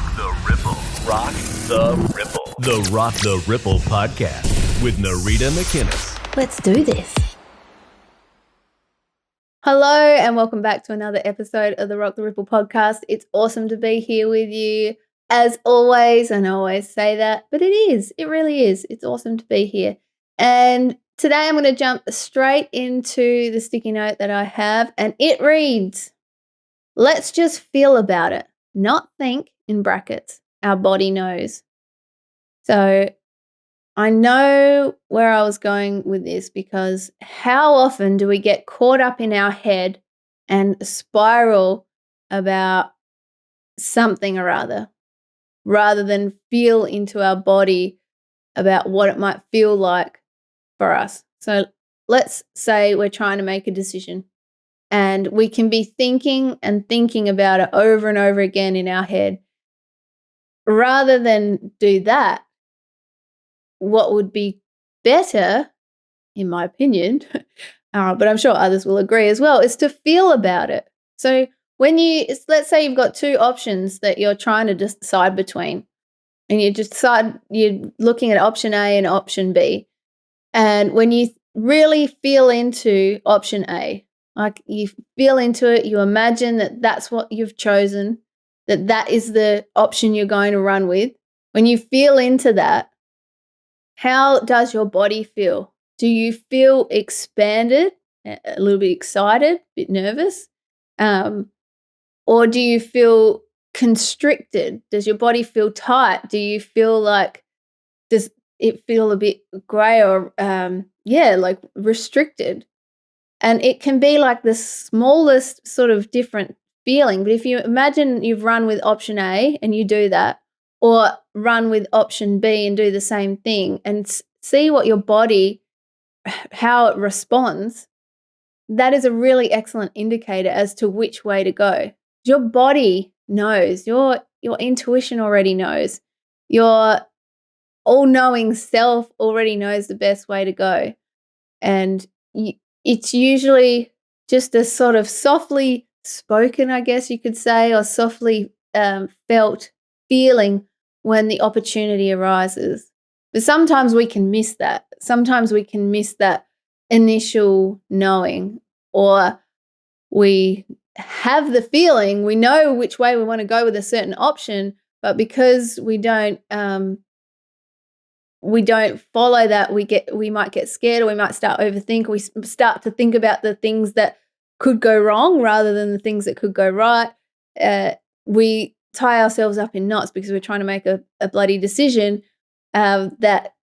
Rock the Ripple. Rock the Ripple. The Rock the Ripple podcast with Narita McInnes. Let's do this. Hello and welcome back to another episode of the Rock the Ripple podcast. It's awesome to be here with you. As always, and I always say that, but it really is. It's awesome to be here. And today I'm going to jump straight into the sticky note that I have, and it reads, let's just feel about it, not think, in brackets, our body knows. So I know where I was going with this because how often do we get caught up in our head and spiral about something or other rather than feel into our body about what it might feel like for us? So let's say we're trying to make a decision and we can be thinking and thinking about it over and over again in our head. Rather than do that, what would be better, in my opinion, but I'm sure others will agree as well, is to feel about it. So let's say you've got two options that you're trying to decide between, and you're looking at option A and option B. And when you really feel into option A, like you feel into it, you imagine that that's what you've chosen, that is the option you're going to run with. When you feel into that, how does your body feel? Do you feel expanded, a little bit excited, a bit nervous? Or do you feel constricted? Does your body feel tight? Do you feel like, does it feel a bit grey or, like restricted? And it can be like the smallest sort of different feeling. But if you imagine you've run with option A and you do that, or run with option B and do the same thing and see what your body, how it responds, that is a really excellent indicator as to which way to go. Your body knows, your intuition already knows, your all-knowing self already knows the best way to go. And it's usually just a sort of softly spoken, I guess you could say, or softly felt feeling when the opportunity arises. But sometimes we can miss that. Sometimes we can miss that initial knowing, or we have the feeling, we know which way we want to go with a certain option, but because we don't follow that, we might get scared, or we might start overthink. We start to think about the things that could go wrong rather than the things that could go right. We tie ourselves up in knots because we're trying to make a bloody decision that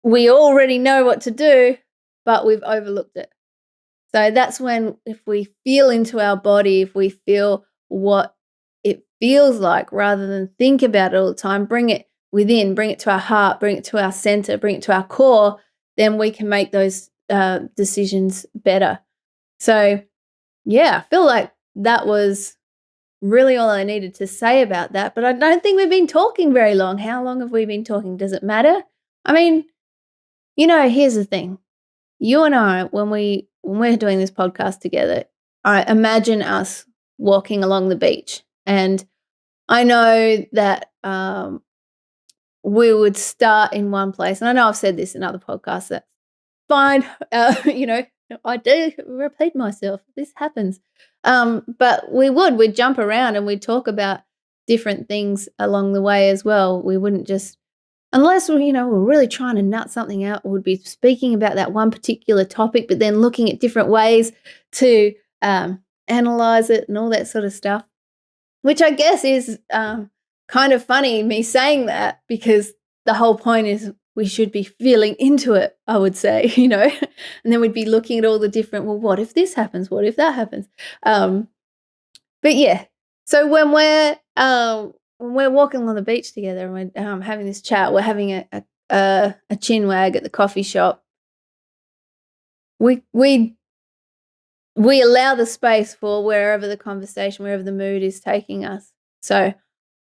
we already know what to do, but we've overlooked it. So that's when, if we feel into our body, if we feel what it feels like rather than think about it all the time, bring it within, bring it to our heart, bring it to our center, bring it to our core, then we can make those decisions better. So, yeah, I feel like that was really all I needed to say about that. But I don't think we've been talking very long. How long have we been talking? Does it matter? I mean, here's the thing. You and I, when we're doing this podcast together, I imagine us walking along the beach. And I know that we would start in one place. And I know I've said this in other podcasts. That's fine. I do repeat myself. This happens. But we'd jump around and we'd talk about different things along the way as well. We wouldn't just, unless we're really trying to nut something out, we'd be speaking about that one particular topic, but then looking at different ways to analyze it and all that sort of stuff, which I guess is kind of funny, me saying that, because the whole point is we should be feeling into it, I would say, and then we'd be looking at all the different, well, what if this happens? What if that happens? But yeah, so when we're walking on the beach together and we're having this chat, we're having a chin wag at the coffee shop, we allow the space for wherever the conversation, wherever the mood is taking us. So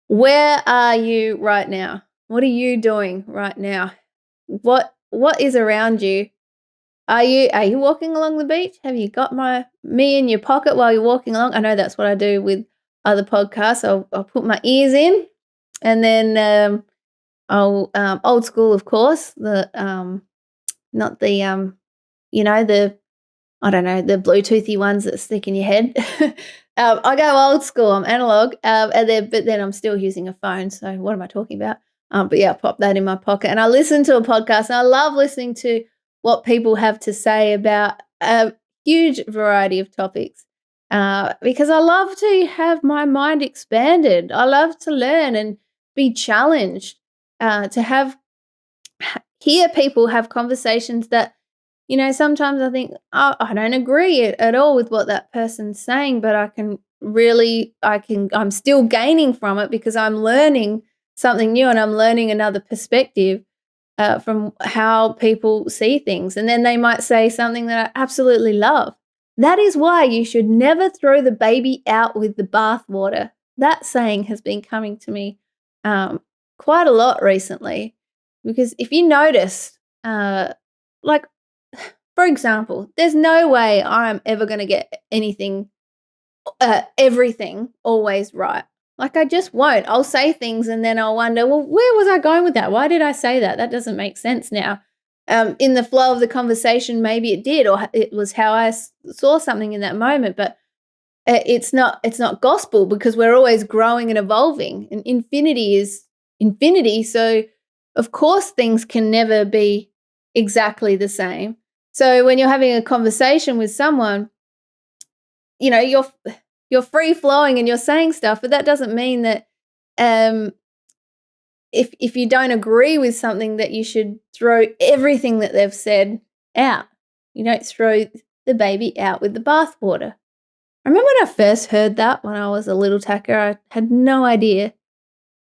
where are you right now? What are you doing right now? What is around you? Are you walking along the beach? Have you got me in your pocket while you're walking along? I know that's what I do with other podcasts, I'll put my ears in, and then I'll old school, of course, not the the I don't know, the Bluetoothy ones that stick in your head. I go old school. I'm analog, but then I'm still using a phone. So what am I talking about? But yeah, I pop that in my pocket, and I listen to a podcast. And I love listening to what people have to say about a huge variety of topics, because I love to have my mind expanded. I love to learn and be challenged. To hear people have conversations that sometimes I think, "Oh, I don't agree at all with what that person's saying," but I'm still gaining from it because I'm learning something new and I'm learning another perspective from how people see things. And then they might say something that I absolutely love. That is why you should never throw the baby out with the bathwater. That saying has been coming to me quite a lot recently, because if you notice, like, for example, there's no way I'm ever going to get everything always right. Like, I just won't. I'll say things and then I'll wonder, well, where was I going with that? Why did I say that? That doesn't make sense now. In the flow of the conversation, maybe it did, or it was how I saw something in that moment. But it's not gospel, because we're always growing and evolving, and infinity is infinity. So, of course, things can never be exactly the same. So when you're having a conversation with someone, you're free flowing and you're saying stuff, but that doesn't mean that if you don't agree with something, that you should throw everything that they've said out. You don't throw the baby out with the bathwater. I remember when I first heard that when I was a little tacker, I had no idea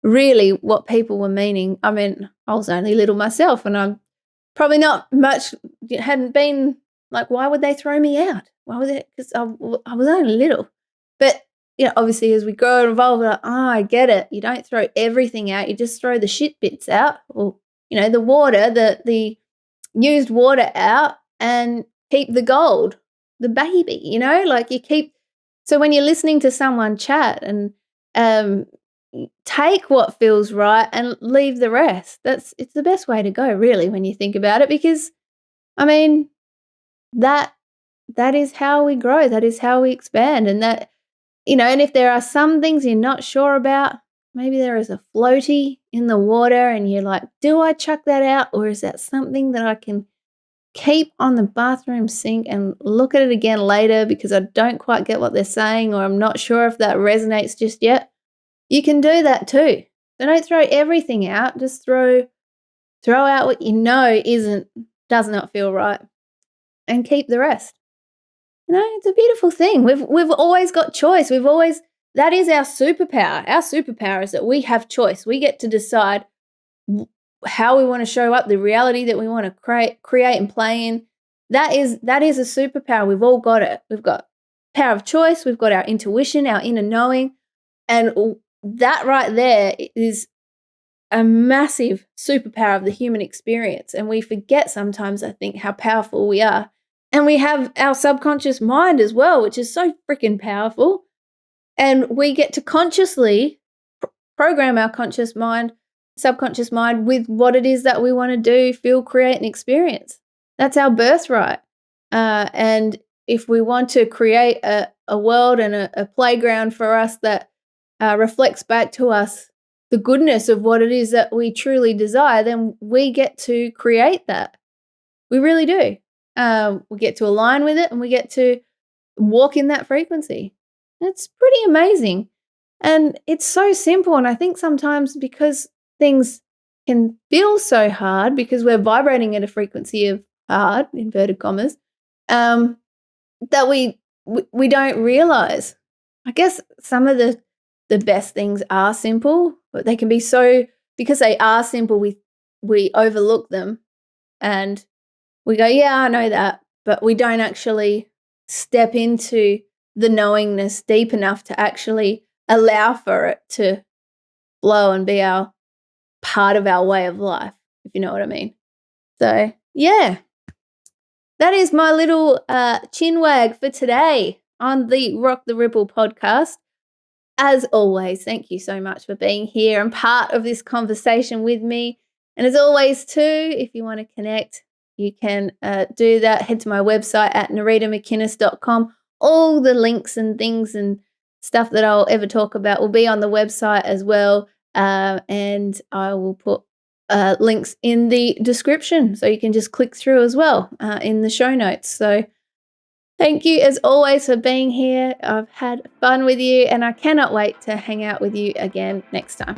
really what people were meaning. I mean, I was only little myself, and I'm probably not much, hadn't been like, why would they throw me out? Why would they? Because I was only little. But, obviously as we grow and evolve, we're like, oh, I get it. You don't throw everything out. You just throw the shit bits out, or, the water, the used water out, and keep the gold, the baby, like you keep. So when you're listening to someone chat, and take what feels right and leave the rest. It's the best way to go, really, when you think about it, because I mean, that is how we grow, that is how we expand, and and if there are some things you're not sure about, maybe there is a floaty in the water and you're like, do I chuck that out, or is that something that I can keep on the bathroom sink and look at it again later because I don't quite get what they're saying, or I'm not sure if that resonates just yet? You can do that too. So don't throw everything out. Just throw out what does not feel right, and keep the rest. It's a beautiful thing. We've always got choice. That is our superpower. Our superpower is that we have choice. We get to decide how we want to show up, the reality that we want to create and play in. That is a superpower. We've all got it. We've got power of choice. We've got our intuition, our inner knowing, and that right there is a massive superpower of the human experience. And we forget sometimes, I think, how powerful we are. And we have our subconscious mind as well, which is so freaking powerful. And we get to consciously program our subconscious mind with what it is that we want to do, feel, create, and experience. That's our birthright. And if we want to create a world and a playground for us that reflects back to us the goodness of what it is that we truly desire, then we get to create that. We really do. We get to align with it, and we get to walk in that frequency. It's pretty amazing. And it's so simple. And I think sometimes, because things can feel so hard because we're vibrating at a frequency of hard, inverted commas, that we don't realize. I guess some of the best things are simple, but they can be so, because they are simple, we overlook them and we go, yeah, I know that, but we don't actually step into the knowingness deep enough to actually allow for it to flow and be our part of our way of life, if you know what I mean. So, yeah, that is my little chin wag for today on the Rock the Ripple podcast. as always, thank you so much for being here and part of this conversation with me. And as always, too, if you want to connect, you can do that. Head to my website at naridamckinnis.com. All the links and things and stuff that I'll ever talk about will be on the website as well. And I will put links in the description so you can just click through as well in the show notes. So thank you as always for being here. I've had fun with you and I cannot wait to hang out with you again next time.